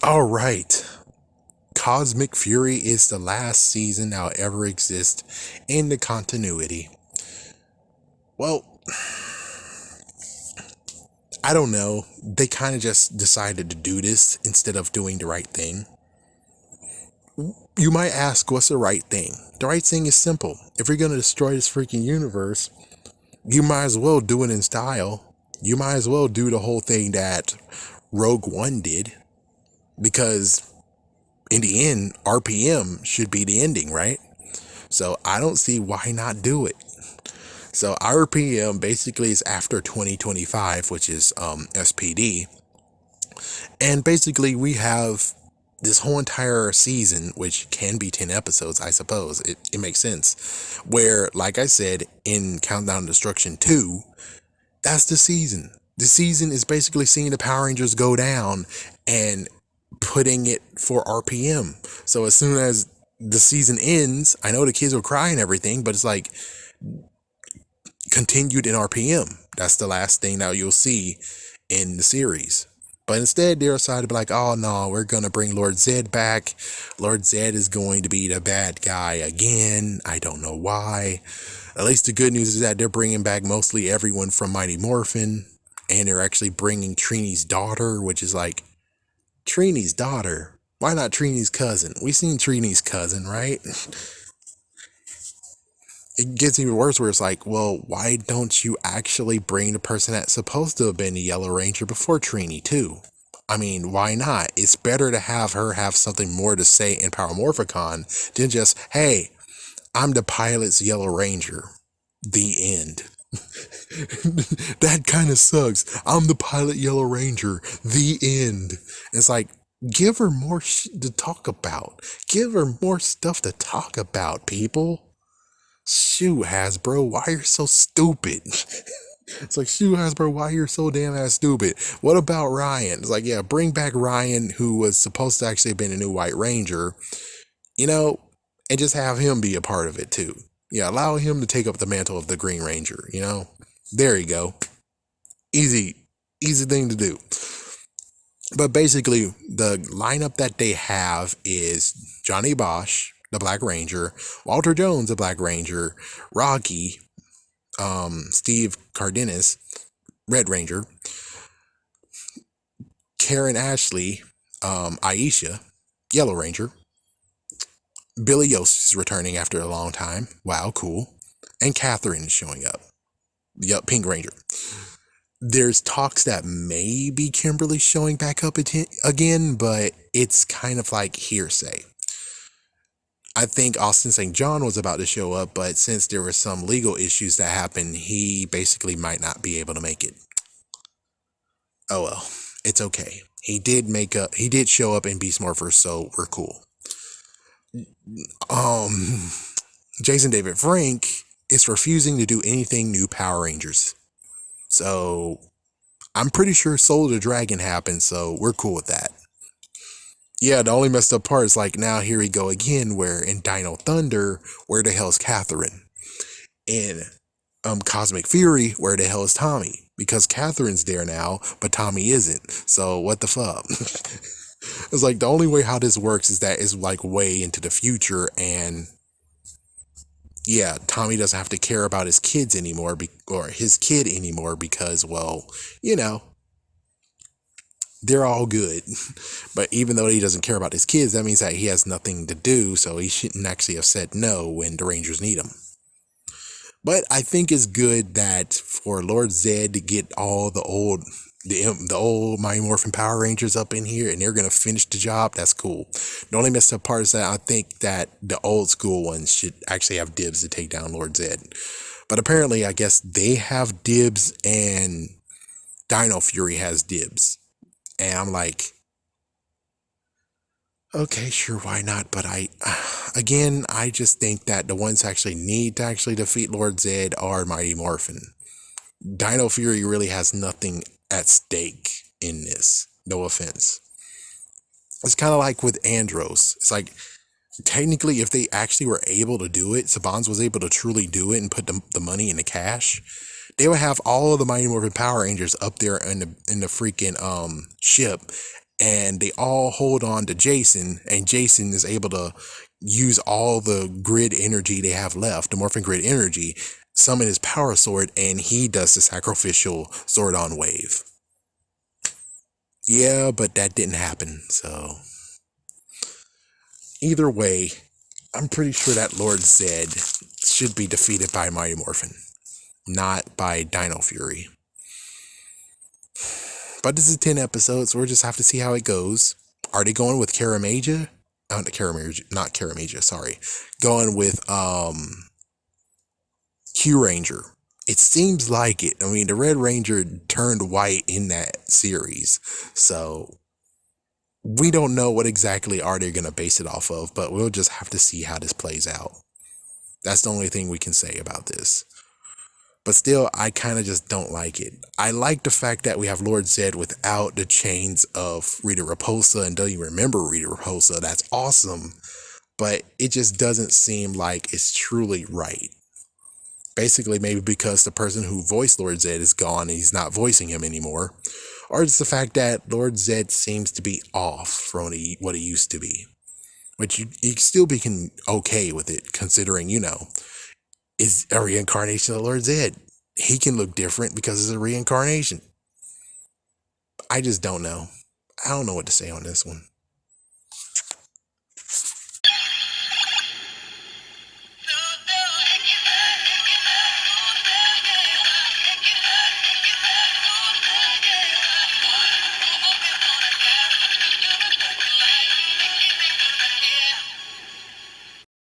All right. Cosmic Fury is the last season that'll ever exist in the continuity. Well, I don't know. They kind of just decided to do this instead of doing the right thing. You might ask, what's the right thing? The right thing is simple. If you're going to destroy this freaking universe, you might as well do it in style. You might as well do the whole thing that Rogue One did. Because in the end, RPM should be the ending, right? So I don't see why not do it. So RPM basically is after 2025, which is SPD. And basically we have this whole entire season, which can be 10 episodes, I suppose. It makes sense. Where, like I said, in Countdown to Destruction 2, that's the season. The season is basically seeing the Power Rangers go down and putting it for RPM. So as soon as the season ends, I know the kids will cry and everything, but it's like continued in RPM. That's the last thing that you'll see in the series. But instead, they decided to be like, oh no, we're going to bring Lord Zed back. Lord Zed is going to be the bad guy again. I don't know why. At least the good news is that they're bringing back mostly everyone from Mighty Morphin. And they're actually bringing Trini's daughter, which is like, Trini's daughter? Why not Trini's cousin? We've seen Trini's cousin, right? It gets even worse where it's like, well, why don't you actually bring the person that's supposed to have been the Yellow Ranger before Trini too? I mean, why not? It's better to have her have something more to say in Power Morphicon than just, hey, I'm the pilot's Yellow Ranger. The end. That kind of sucks. I'm the pilot Yellow Ranger. The end. It's like, give her more to talk about. Give her more stuff to talk about, people. Shoo, Hasbro, why you're so stupid? It's like, shoo, Hasbro, why you're so damn ass stupid? What about Ryan? It's like, yeah, bring back Ryan, who was supposed to actually have been a new White Ranger, you know, and just have him be a part of it too. Yeah, allow him to take up the mantle of the Green Ranger, you know? There you go. Easy thing to do. But basically, the lineup that they have is Johnny Bosch, the Black Ranger, Walter Jones, the Black Ranger, Rocky, Steve Cardenas, Red Ranger, Karen Ashley, Aisha, Yellow Ranger, Billy Yost is returning after a long time. Wow, cool. And Catherine is showing up. Yup, Pink Ranger. There's talks that maybe Kimberly's showing back up again, but it's kind of like hearsay. I think Austin St. John was about to show up, but since there were some legal issues that happened, he basically might not be able to make it. Oh well, it's okay. He did show up in Beast Morphers, so we're cool. Jason David Frank is refusing to do anything new Power Rangers. So I'm pretty sure Soul of the Dragon happened, so we're cool with that. Yeah, the only messed up part is like, now here we go again, where in Dino Thunder, where the hell's Catherine? In Cosmic Fury, where the hell is Tommy? Because Catherine's there now, but Tommy isn't. So what the fuck? It's like the only way how this works is that it's like way into the future, and yeah, Tommy doesn't have to care about his kids anymore, or his kid anymore, because, well, you know, they're all good. But even though he doesn't care about his kids, that means that he has nothing to do, so he shouldn't actually have said no when the Rangers need him. But I think it's good that for Lord Zed to get all the old Mighty Morphin Power Rangers up in here and they're going to finish the job, that's cool. The only messed up part is that I think that the old school ones should actually have dibs to take down Lord Zed. But apparently, I guess they have dibs and Dino Fury has dibs. And I'm like, okay, sure, why not? But I just think that the ones actually need to actually defeat Lord Zed are Mighty Morphin. Dino Fury really has nothing at stake in this. No offense. It's kind of like with Andros. It's like, technically, if they actually were able to do it, Saban was able to truly do it and put the money in the cash, they would have all of the Mighty Morphin Power Rangers up there in the freaking ship, and they all hold on to Jason, and Jason is able to use all the grid energy they have left, the morphin grid energy, summon his power sword, and he does the sacrificial sword on wave. Yeah, but that didn't happen, so either way, I'm pretty sure that Lord Zed should be defeated by Mighty Morphin, not by Dino Fury. But this is 10 episodes, so we'll just have to see how it goes. Are they going with Karamaja? Not Karamaja, sorry. Going with Q Ranger. It seems like it. I mean, the Red Ranger turned white in that series, so we don't know what exactly are they going to base it off of, but we'll just have to see how this plays out. That's the only thing we can say about this. But still, I kind of just don't like it. I like the fact that we have Lord Zed without the chains of Rita Repulsa, and don't you remember Rita Repulsa? That's awesome. But it just doesn't seem like it's truly right. Basically, maybe because the person who voiced Lord Zed is gone and he's not voicing him anymore. Or it's the fact that Lord Zed seems to be off from what he used to be. Which you still be okay with it, considering, is a reincarnation of Lord Zed. He can look different because it's a reincarnation. I just don't know. I don't know what to say on this one.